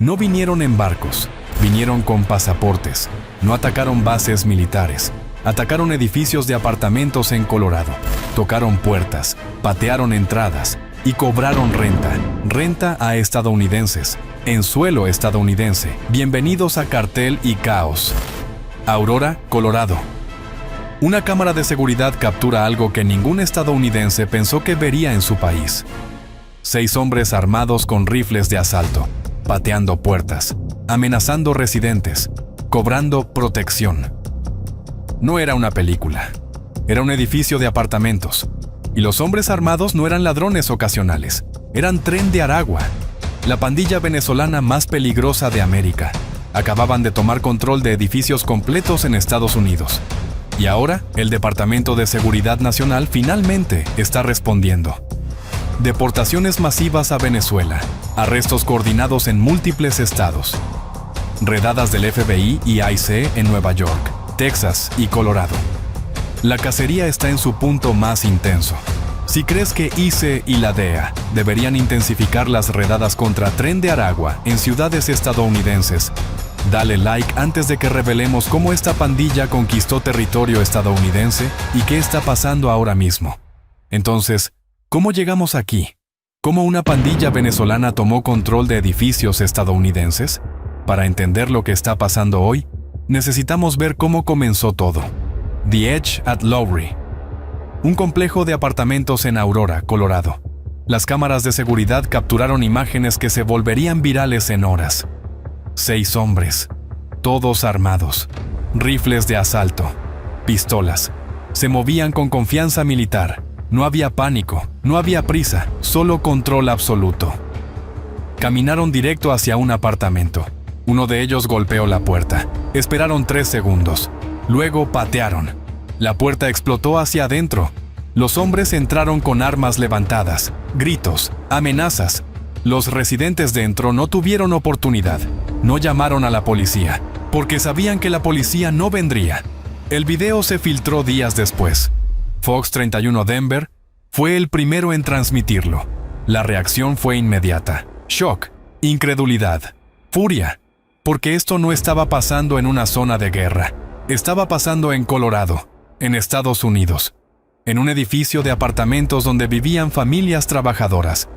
No vinieron en barcos, vinieron con pasaportes. No atacaron bases militares. Atacaron edificios de apartamentos en Colorado. Tocaron puertas, patearon entradas y cobraron renta a estadounidenses, en suelo estadounidense. Bienvenidos a Cartel y Caos. Aurora, Colorado. Una cámara de seguridad captura algo que ningún estadounidense pensó que vería en su país. 6 hombres armados con rifles de asalto, pateando puertas, amenazando residentes, cobrando protección. No era una película. Era un edificio de apartamentos. Y los hombres armados no eran ladrones ocasionales. Eran Tren de Aragua, la pandilla venezolana más peligrosa de América. Acababan de tomar control de edificios completos en Estados Unidos. Y ahora, el Departamento de Seguridad Nacional finalmente está respondiendo. Deportaciones masivas a Venezuela. Arrestos coordinados en múltiples estados. Redadas del FBI y ICE en Nueva York, Texas y Colorado. La cacería está en su punto más intenso. Si crees que ICE y la DEA deberían intensificar las redadas contra Tren de Aragua en ciudades estadounidenses, dale like antes de que revelemos cómo esta pandilla conquistó territorio estadounidense y qué está pasando ahora mismo. Entonces, ¿cómo llegamos aquí? ¿Cómo una pandilla venezolana tomó control de edificios estadounidenses? Para entender lo que está pasando hoy, necesitamos ver cómo comenzó todo. The Edge at Lowry. Un complejo de apartamentos en Aurora, Colorado. Las cámaras de seguridad capturaron imágenes que se volverían virales en horas. 6 hombres, todos armados, rifles de asalto, pistolas. Se movían con confianza militar. No había pánico, no había prisa, solo control absoluto. Caminaron directo hacia un apartamento. Uno de ellos golpeó la puerta. Esperaron 3 segundos. Luego patearon. La puerta explotó hacia adentro. Los hombres entraron con armas levantadas, gritos, amenazas. Los residentes dentro no tuvieron oportunidad. No llamaron a la policía, porque sabían que la policía no vendría. El video se filtró días después. Fox 31 Denver fue el primero en transmitirlo. La reacción fue inmediata. Shock, incredulidad, furia. Porque esto no estaba pasando en una zona de guerra. Estaba pasando en Colorado, en Estados Unidos, en un edificio de apartamentos donde vivían familias trabajadoras.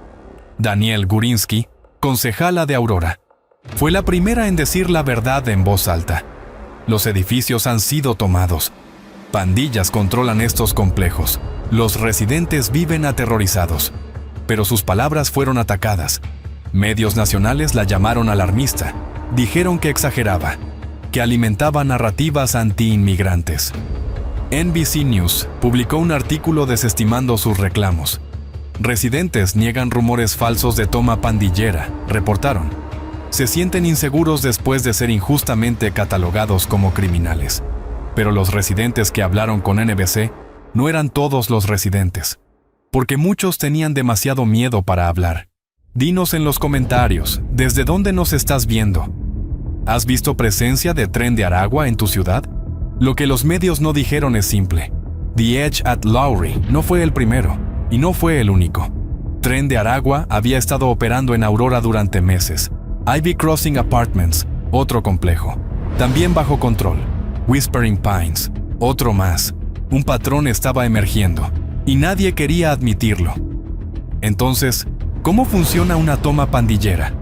Danielle Gurinsky, concejala de Aurora, fue la primera en decir la verdad en voz alta. Los edificios han sido tomados. Pandillas controlan estos complejos. Los residentes viven aterrorizados. Pero sus palabras fueron atacadas. Medios nacionales la llamaron alarmista. Dijeron que exageraba, que alimentaba narrativas anti-inmigrantes. NBC News publicó un artículo desestimando sus reclamos. Residentes niegan rumores falsos de toma pandillera, reportaron. Se sienten inseguros después de ser injustamente catalogados como criminales. Pero los residentes que hablaron con NBC no eran todos los residentes, porque muchos tenían demasiado miedo para hablar. Dinos en los comentarios, ¿desde dónde nos estás viendo? ¿Has visto presencia de Tren de Aragua en tu ciudad? Lo que los medios no dijeron es simple. The Edge at Lowry no fue el primero, y no fue el único. Tren de Aragua había estado operando en Aurora durante meses. Ivy Crossing Apartments, otro complejo, también bajo control. Whispering Pines, otro más. Un patrón estaba emergiendo, y nadie quería admitirlo. Entonces, ¿cómo funciona una toma pandillera?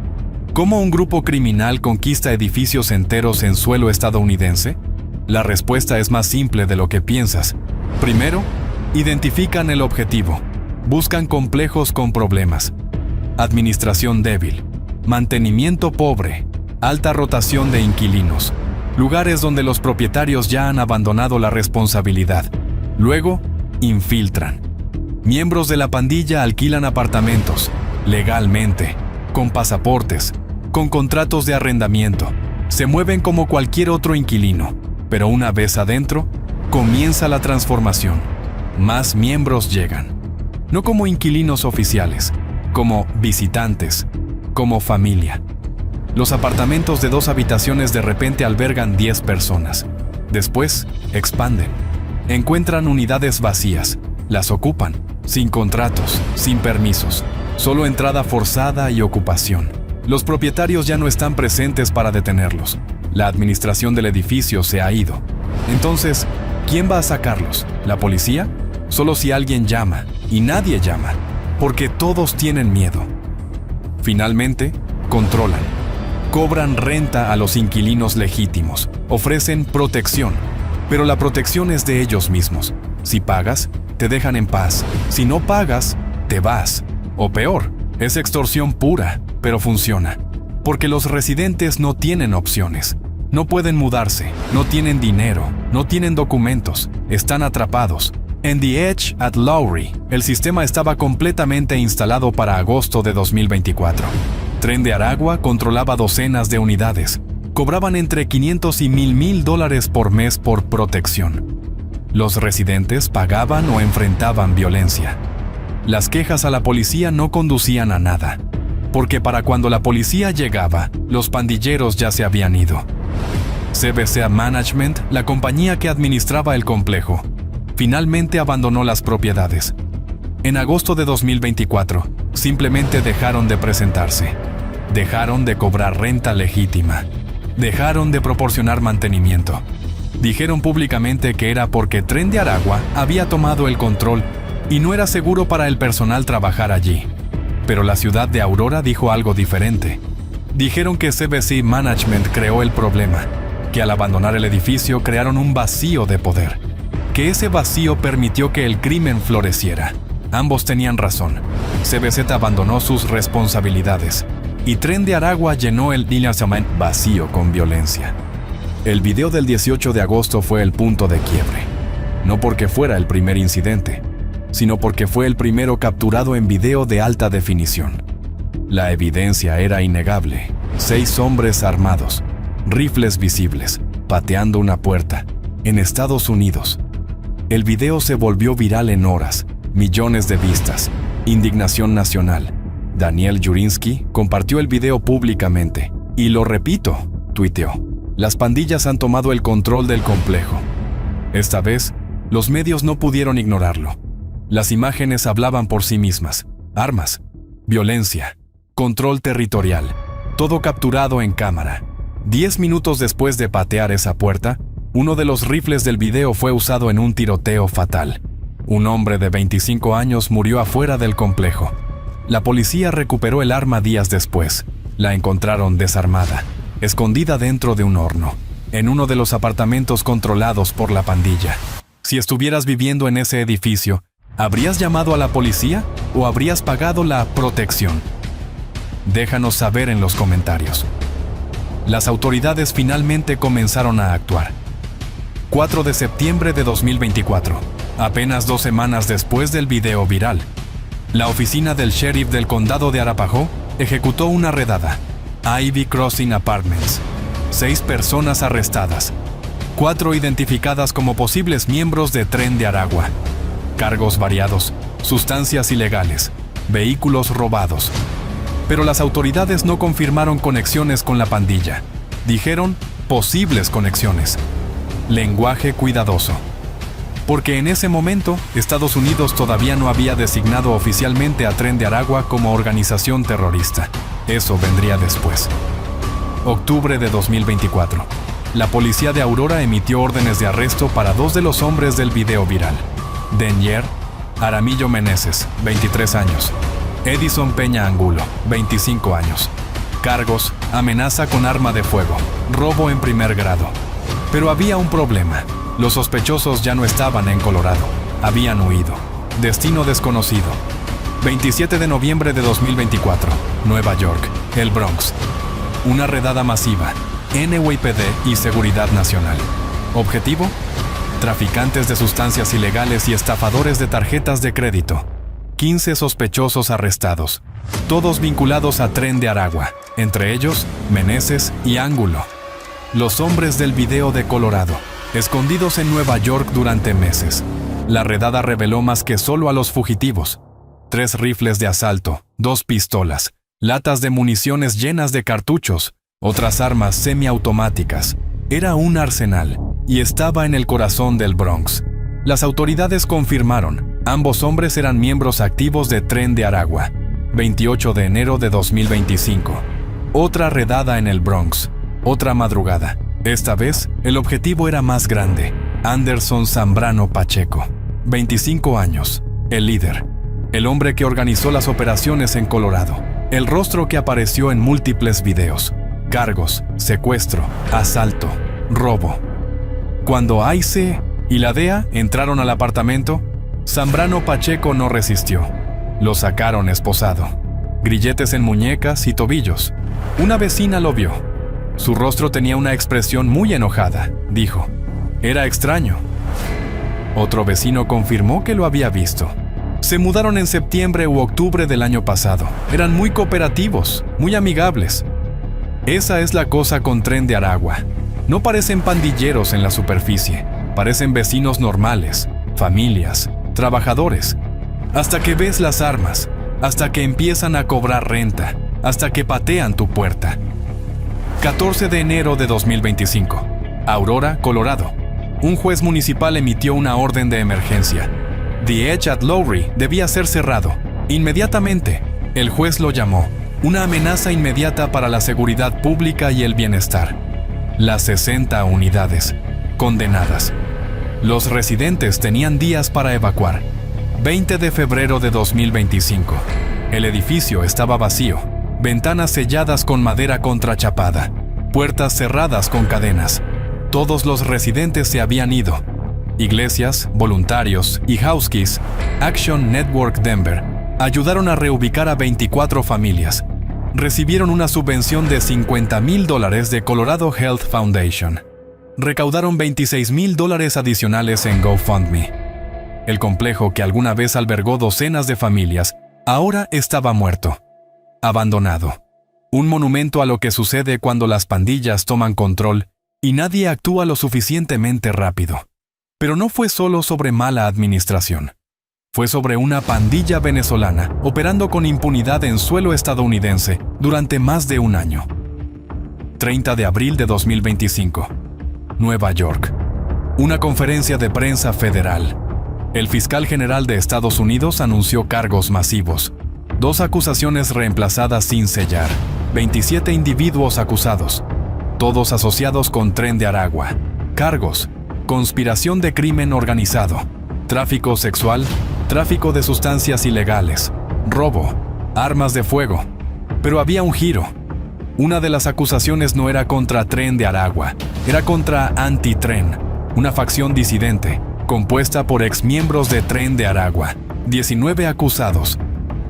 ¿Cómo un grupo criminal conquista edificios enteros en suelo estadounidense? La respuesta es más simple de lo que piensas. Primero, identifican el objetivo. Buscan complejos con problemas. Administración débil. Mantenimiento pobre. Alta rotación de inquilinos. Lugares donde los propietarios ya han abandonado la responsabilidad. Luego, infiltran. Miembros de la pandilla alquilan apartamentos, legalmente, con pasaportes, con contratos de arrendamiento. Se mueven como cualquier otro inquilino, pero una vez adentro, comienza la transformación. Más miembros llegan. No como inquilinos oficiales, como visitantes, como familia. Los apartamentos de 2 habitaciones de repente albergan 10 personas. Después, expanden. Encuentran unidades vacías, las ocupan, sin contratos, sin permisos, solo entrada forzada y ocupación. Los propietarios ya no están presentes para detenerlos. La administración del edificio se ha ido. Entonces, ¿quién va a sacarlos? ¿La policía? Solo si alguien llama, y nadie llama, porque todos tienen miedo. Finalmente, controlan. Cobran renta a los inquilinos legítimos, ofrecen protección, pero la protección es de ellos mismos. Si pagas, te dejan en paz. Si no pagas, te vas. O peor, es extorsión pura, pero funciona. Porque los residentes no tienen opciones. No pueden mudarse, no tienen dinero, no tienen documentos, están atrapados. En The Edge at Lowry, el sistema estaba completamente instalado para agosto de 2024. Tren de Aragua controlaba docenas de unidades. Cobraban entre $500 y $1,000 por mes por protección. Los residentes pagaban o enfrentaban violencia. Las quejas a la policía no conducían a nada, porque para cuando la policía llegaba, los pandilleros ya se habían ido. CBC Management, la compañía que administraba el complejo, finalmente abandonó las propiedades. En agosto de 2024, simplemente dejaron de presentarse. Dejaron de cobrar renta legítima. Dejaron de proporcionar mantenimiento. Dijeron públicamente que era porque Tren de Aragua había tomado el control y no era seguro para el personal trabajar allí. Pero la ciudad de Aurora dijo algo diferente. Dijeron que CBC Management creó el problema, que al abandonar el edificio crearon un vacío de poder, que ese vacío permitió que el crimen floreciera. Ambos tenían razón. CBZ abandonó sus responsabilidades y Tren de Aragua llenó el vacío con violencia. El video del 18 de agosto fue el punto de quiebre, no porque fuera el primer incidente, sino porque fue el primero capturado en video de alta definición. La evidencia era innegable. 6 hombres armados, rifles visibles, pateando una puerta, en Estados Unidos. El video se volvió viral en horas, millones de vistas, indignación nacional. Daniel Jurinsky compartió el video públicamente, y lo repito, tuiteó. Las pandillas han tomado el control del complejo. Esta vez, los medios no pudieron ignorarlo. Las imágenes hablaban por sí mismas. Armas, violencia, control territorial, todo capturado en cámara. 10 minutos después de patear esa puerta, uno de los rifles del video fue usado en un tiroteo fatal. Un hombre de 25 años murió afuera del complejo. La policía recuperó el arma días después. La encontraron desarmada, escondida dentro de un horno, en uno de los apartamentos controlados por la pandilla. Si estuvieras viviendo en ese edificio, ¿habrías llamado a la policía o habrías pagado la protección? Déjanos saber en los comentarios. Las autoridades finalmente comenzaron a actuar. 4 de septiembre de 2024, apenas 2 semanas después del video viral, la oficina del sheriff del condado de Arapahoe ejecutó una redada. Ivy Crossing Apartments. 6 personas arrestadas. 4 identificadas como posibles miembros de Tren de Aragua. Cargos variados, sustancias ilegales, vehículos robados. Pero las autoridades no confirmaron conexiones con la pandilla. Dijeron posibles conexiones. Lenguaje cuidadoso. Porque en ese momento, Estados Unidos todavía no había designado oficialmente a Tren de Aragua como organización terrorista. Eso vendría después. Octubre de 2024. La policía de Aurora emitió órdenes de arresto para 2 de los hombres del video viral. Denier Aramillo Meneses, 23 años. Edison Peña Angulo, 25 años. Cargos: amenaza con arma de fuego, robo en primer grado. Pero había un problema. Los sospechosos ya no estaban en Colorado. Habían huido. Destino desconocido. 27 de noviembre de 2024. Nueva York, el Bronx. Una redada masiva. NYPD y Seguridad Nacional. Objetivo: traficantes de sustancias ilegales y estafadores de tarjetas de crédito. 15 sospechosos arrestados, todos vinculados a Tren de Aragua, entre ellos Meneses y Ángulo. Los hombres del video de Colorado, escondidos en Nueva York durante meses. La redada reveló más que solo a los fugitivos. 3 rifles de asalto, 2 pistolas, latas de municiones llenas de cartuchos, otras armas semiautomáticas. Era un arsenal, y estaba en el corazón del Bronx. Las autoridades confirmaron, ambos hombres eran miembros activos de Tren de Aragua. 28 de enero de 2025. Otra redada en el Bronx. Otra madrugada. Esta vez, el objetivo era más grande. Anderson Zambrano Pacheco, 25 años, el líder. El hombre que organizó las operaciones en Colorado. El rostro que apareció en múltiples videos. Cargos, secuestro, asalto, robo. Cuando ICE y la DEA entraron al apartamento, Zambrano Pacheco no resistió. Lo sacaron esposado. Grilletes en muñecas y tobillos. Una vecina lo vio. Su rostro tenía una expresión muy enojada, dijo. Era extraño. Otro vecino confirmó que lo había visto. Se mudaron en septiembre u octubre del año pasado. Eran muy cooperativos, muy amigables. Esa es la cosa con Tren de Aragua. No parecen pandilleros en la superficie. Parecen vecinos normales, familias, trabajadores. Hasta que ves las armas, hasta que empiezan a cobrar renta, hasta que patean tu puerta. 14 de enero de 2025. Aurora, Colorado. Un juez municipal emitió una orden de emergencia. The Edge at Lowry debía ser cerrado. Inmediatamente, el juez lo llamó una amenaza inmediata para la seguridad pública y el bienestar. Las 60 unidades, condenadas. Los residentes tenían días para evacuar. 20 de febrero de 2025. El edificio estaba vacío. Ventanas selladas con madera contrachapada. Puertas cerradas con cadenas. Todos los residentes se habían ido. Iglesias, voluntarios y housekeys, Action Network Denver, ayudaron a reubicar a 24 familias. Recibieron una subvención de $50,000 de Colorado Health Foundation. Recaudaron $26,000 adicionales en GoFundMe. El complejo que alguna vez albergó docenas de familias, ahora estaba muerto. Abandonado. Un monumento a lo que sucede cuando las pandillas toman control y nadie actúa lo suficientemente rápido. Pero no fue solo sobre mala administración. Fue sobre una pandilla venezolana operando con impunidad en suelo estadounidense durante más de un año. 30 de abril de 2025. Nueva York. Una conferencia de prensa federal. El fiscal general de Estados Unidos anunció cargos masivos. 2 acusaciones reemplazadas sin sellar. 27 individuos acusados. Todos asociados con Tren de Aragua. Cargos: conspiración de crimen organizado, tráfico sexual, tráfico de sustancias ilegales, robo, armas de fuego. Pero había un giro. Una de las acusaciones no era contra Tren de Aragua, era contra Antitren, una facción disidente, compuesta por exmiembros de Tren de Aragua. 19 acusados.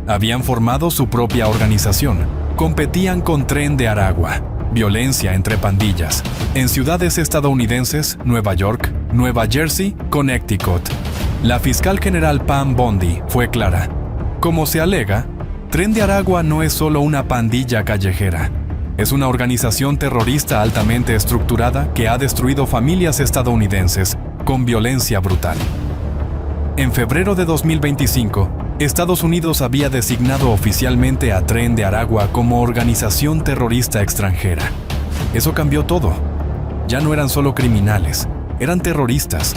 Habían formado su propia organización, competían con Tren de Aragua. Violencia entre pandillas. En ciudades estadounidenses, Nueva York, Nueva Jersey, Connecticut. La fiscal general Pam Bondi fue clara. Como se alega, Tren de Aragua no es solo una pandilla callejera. Es una organización terrorista altamente estructurada que ha destruido familias estadounidenses con violencia brutal. En febrero de 2025, Estados Unidos había designado oficialmente a Tren de Aragua como organización terrorista extranjera. Eso cambió todo. Ya no eran solo criminales, eran terroristas,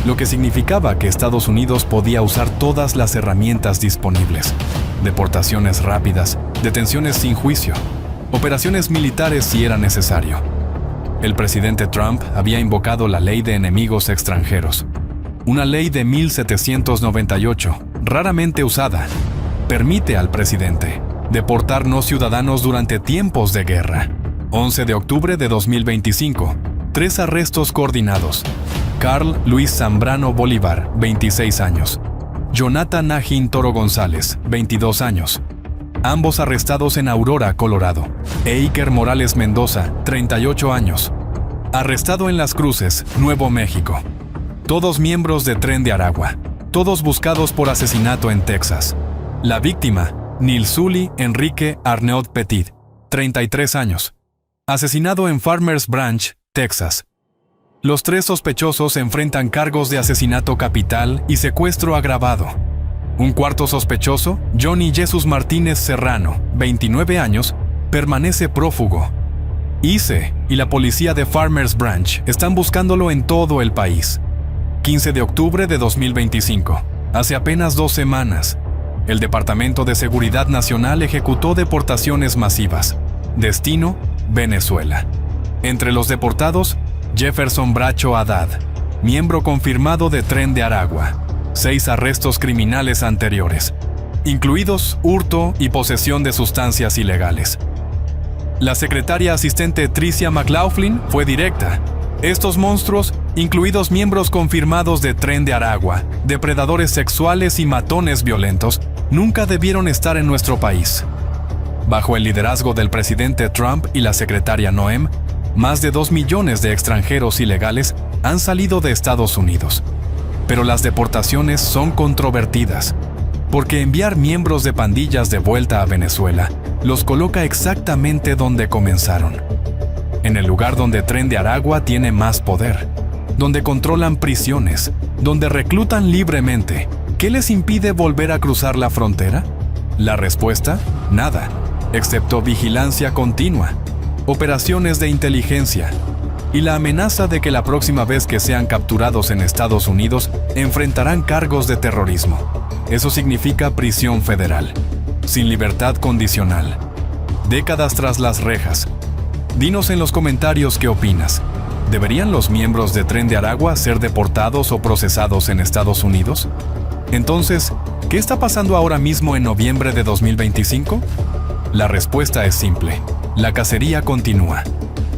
lo que significaba que Estados Unidos podía usar todas las herramientas disponibles. Deportaciones rápidas, detenciones sin juicio, operaciones militares si era necesario. El presidente Trump había invocado la Ley de Enemigos Extranjeros, una ley de 1798, raramente usada. Permite al presidente deportar no ciudadanos durante tiempos de guerra. 11 de octubre de 2025. 3 arrestos coordinados. Carl Luis Zambrano Bolívar, 26 años. Jonathan Najín Toro González, 22 años. Ambos arrestados en Aurora, Colorado. Eiker Morales Mendoza, 38 años. Arrestado en Las Cruces, Nuevo México. Todos miembros de Tren de Aragua. Todos buscados por asesinato en Texas. La víctima, Nilsuli Enrique Arnaud Petit, 33 años. Asesinado en Farmers Branch, Texas. Los 3 sospechosos enfrentan cargos de asesinato capital y secuestro agravado. Un cuarto sospechoso, Johnny Jesús Martínez Serrano, 29 años, permanece prófugo. ICE y la policía de Farmers Branch están buscándolo en todo el país. 15 de octubre de 2025. Hace apenas 2 semanas, el Departamento de Seguridad Nacional ejecutó deportaciones masivas. Destino, Venezuela. Entre los deportados, Jefferson Bracho Haddad, miembro confirmado de Tren de Aragua. 6 arrestos criminales anteriores, incluidos hurto y posesión de sustancias ilegales. La secretaria asistente Tricia McLaughlin fue directa. Estos monstruos, incluidos miembros confirmados de Tren de Aragua, depredadores sexuales y matones violentos, nunca debieron estar en nuestro país. Bajo el liderazgo del presidente Trump y la secretaria Noem, más de 2 millones de extranjeros ilegales han salido de Estados Unidos. Pero las deportaciones son controvertidas, porque enviar miembros de pandillas de vuelta a Venezuela los coloca exactamente donde comenzaron. En el lugar donde Tren de Aragua tiene más poder, donde controlan prisiones, donde reclutan libremente. ¿Qué les impide volver a cruzar la frontera? La respuesta, nada, excepto vigilancia continua, operaciones de inteligencia y la amenaza de que la próxima vez que sean capturados en Estados Unidos enfrentarán cargos de terrorismo. Eso significa prisión federal, sin libertad condicional, décadas tras las rejas. Dinos en los comentarios qué opinas. ¿Deberían los miembros de Tren de Aragua ser deportados o procesados en Estados Unidos? Entonces, ¿qué está pasando ahora mismo en noviembre de 2025? La respuesta es simple. La cacería continúa.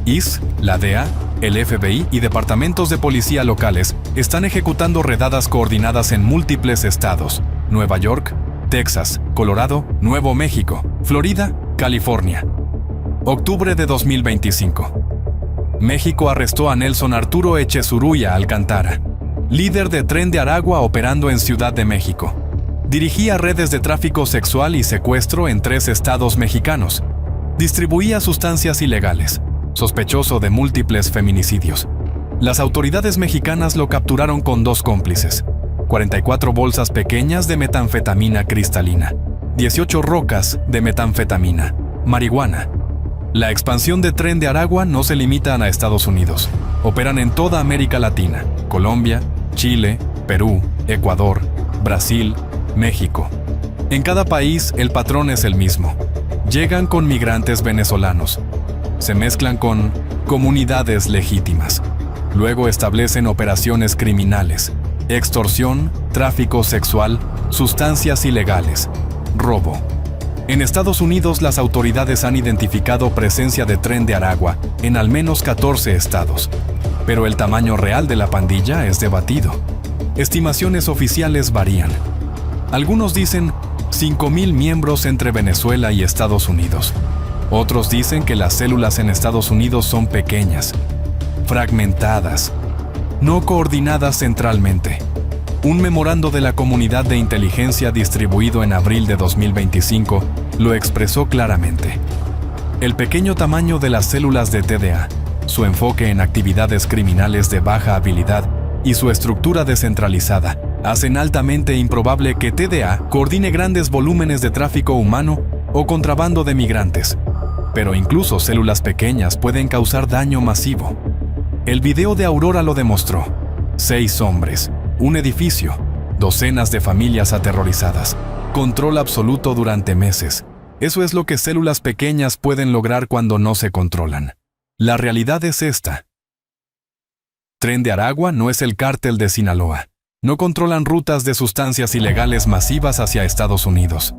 ICE, la DEA, el FBI y departamentos de policía locales están ejecutando redadas coordinadas en múltiples estados: Nueva York, Texas, Colorado, Nuevo México, Florida, California. Octubre de 2025. México arrestó a Nelson Arturo Echezuruya Alcántara, líder de Tren de Aragua operando en Ciudad de México. Dirigía redes de tráfico sexual y secuestro en 3 estados mexicanos. Distribuía sustancias ilegales, sospechoso de múltiples feminicidios. Las autoridades mexicanas lo capturaron con 2 cómplices, 44 bolsas pequeñas de metanfetamina cristalina, 18 rocas de metanfetamina, marihuana. La expansión de Tren de Aragua no se limita a Estados Unidos. Operan en toda América Latina, Colombia, Chile, Perú, Ecuador, Brasil, México. En cada país el patrón es el mismo. Llegan con migrantes venezolanos. Se mezclan con comunidades legítimas. Luego establecen operaciones criminales, extorsión, tráfico sexual, sustancias ilegales, robo. En Estados Unidos las autoridades han identificado presencia de Tren de Aragua en al menos 14 estados, pero el tamaño real de la pandilla es debatido. Estimaciones oficiales varían. Algunos dicen 5,000 miembros entre Venezuela y Estados Unidos. Otros dicen que las células en Estados Unidos son pequeñas, fragmentadas, no coordinadas centralmente. Un memorando de la Comunidad de Inteligencia distribuido en abril de 2025 lo expresó claramente. El pequeño tamaño de las células de TDA, su enfoque en actividades criminales de baja habilidad y su estructura descentralizada hacen altamente improbable que TDA coordine grandes volúmenes de tráfico humano o contrabando de migrantes. Pero incluso células pequeñas pueden causar daño masivo. El video de Aurora lo demostró. 6 hombres, un edificio, docenas de familias aterrorizadas, control absoluto durante meses. Eso es lo que células pequeñas pueden lograr cuando no se controlan. La realidad es esta. Tren de Aragua no es el cártel de Sinaloa. No controlan rutas de sustancias ilegales masivas hacia Estados Unidos.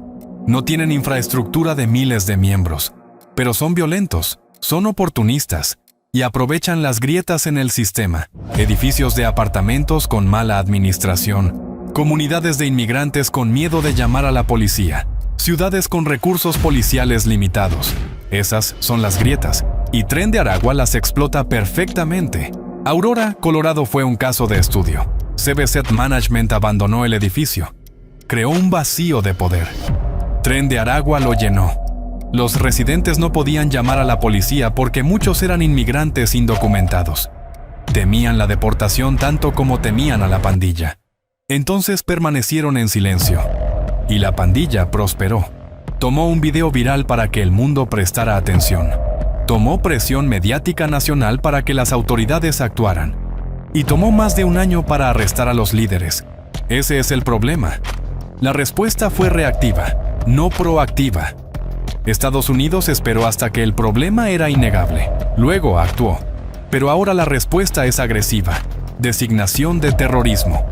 No tienen infraestructura de miles de miembros. Pero son violentos, son oportunistas y aprovechan las grietas en el sistema, edificios de apartamentos con mala administración, comunidades de inmigrantes con miedo de llamar a la policía, ciudades con recursos policiales limitados. Esas son las grietas, y Tren de Aragua las explota perfectamente. Aurora, Colorado fue un caso de estudio. CBZ Management abandonó el edificio. Creó un vacío de poder. Tren de Aragua lo llenó. Los residentes no podían llamar a la policía porque muchos eran inmigrantes indocumentados. Temían la deportación tanto como temían a la pandilla. Entonces permanecieron en silencio. Y la pandilla prosperó. Tomó un video viral para que el mundo prestara atención. Tomó presión mediática nacional para que las autoridades actuaran. Y tomó más de un año para arrestar a los líderes. Ese es el problema. La respuesta fue reactiva, no proactiva. Estados Unidos esperó hasta que el problema era innegable. Luego actuó. Pero ahora la respuesta es agresiva. Designación de terrorismo.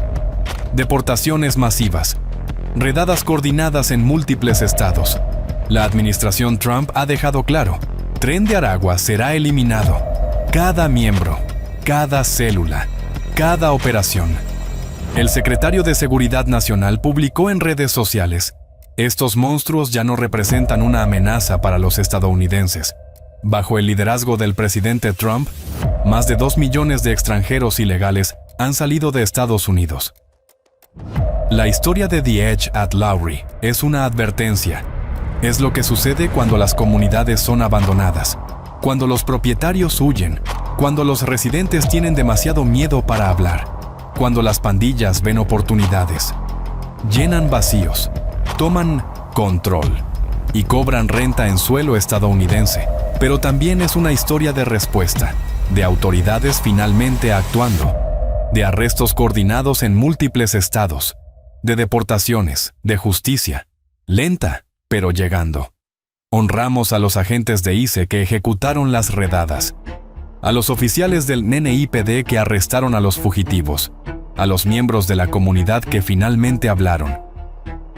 Deportaciones masivas. Redadas coordinadas en múltiples estados. La administración Trump ha dejado claro, Tren de Aragua será eliminado. Cada miembro, cada célula, cada operación. El secretario de Seguridad Nacional publicó en redes sociales, estos monstruos ya no representan una amenaza para los estadounidenses. Bajo el liderazgo del presidente Trump, más de 2 millones de extranjeros ilegales han salido de Estados Unidos. La historia de The Edge at Lowry es una advertencia. Es lo que sucede cuando las comunidades son abandonadas, cuando los propietarios huyen, cuando los residentes tienen demasiado miedo para hablar, cuando las pandillas ven oportunidades, llenan vacíos, toman control y cobran renta en suelo estadounidense. Pero también es una historia de respuesta, de autoridades finalmente actuando, de arrestos coordinados en múltiples estados, de deportaciones, de justicia, lenta, pero llegando. Honramos a los agentes de ICE que ejecutaron las redadas, a los oficiales del NYPD que arrestaron a los fugitivos, a los miembros de la comunidad que finalmente hablaron,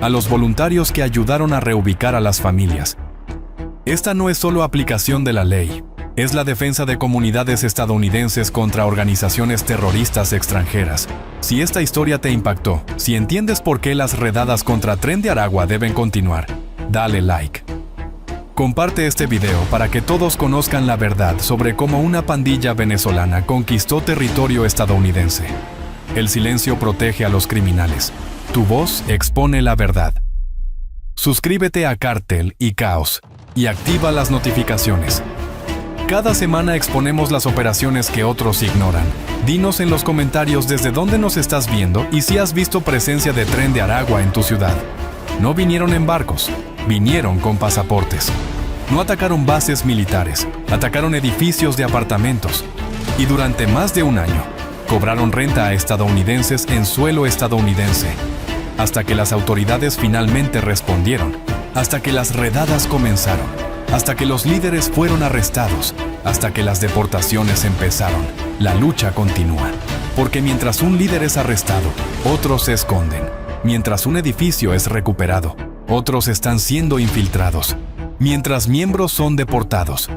a los voluntarios que ayudaron a reubicar a las familias. Esta no es solo aplicación de la ley, es la defensa de comunidades estadounidenses contra organizaciones terroristas extranjeras. Si esta historia te impactó, si entiendes por qué las redadas contra Tren de Aragua deben continuar, dale like. Comparte este video para que todos conozcan la verdad sobre cómo una pandilla venezolana conquistó territorio estadounidense. El silencio protege a los criminales. Tu voz expone la verdad. Suscríbete a Cártel y Caos y activa las notificaciones. Cada semana exponemos las operaciones que otros ignoran. Dinos en los comentarios desde dónde nos estás viendo y si has visto presencia de Tren de Aragua en tu ciudad. No vinieron en barcos, vinieron con pasaportes. No atacaron bases militares, atacaron edificios de apartamentos. Y durante más de un año, cobraron renta a estadounidenses en suelo estadounidense. Hasta que las autoridades finalmente respondieron, hasta que las redadas comenzaron, hasta que los líderes fueron arrestados, hasta que las deportaciones empezaron. La lucha continúa. Porque mientras un líder es arrestado, otros se esconden. Mientras un edificio es recuperado, otros están siendo infiltrados. Mientras miembros son deportados,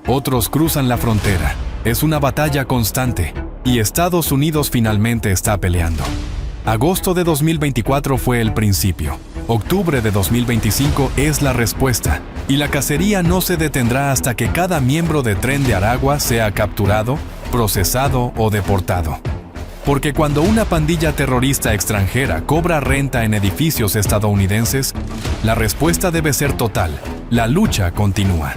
otros cruzan la frontera. Es una batalla constante y Estados Unidos finalmente está peleando. Agosto de 2024 fue el principio. Octubre de 2025 es la respuesta. Y la cacería no se detendrá hasta que cada miembro de Tren de Aragua sea capturado, procesado o deportado. Porque cuando una pandilla terrorista extranjera cobra renta en edificios estadounidenses, la respuesta debe ser total. La lucha continúa.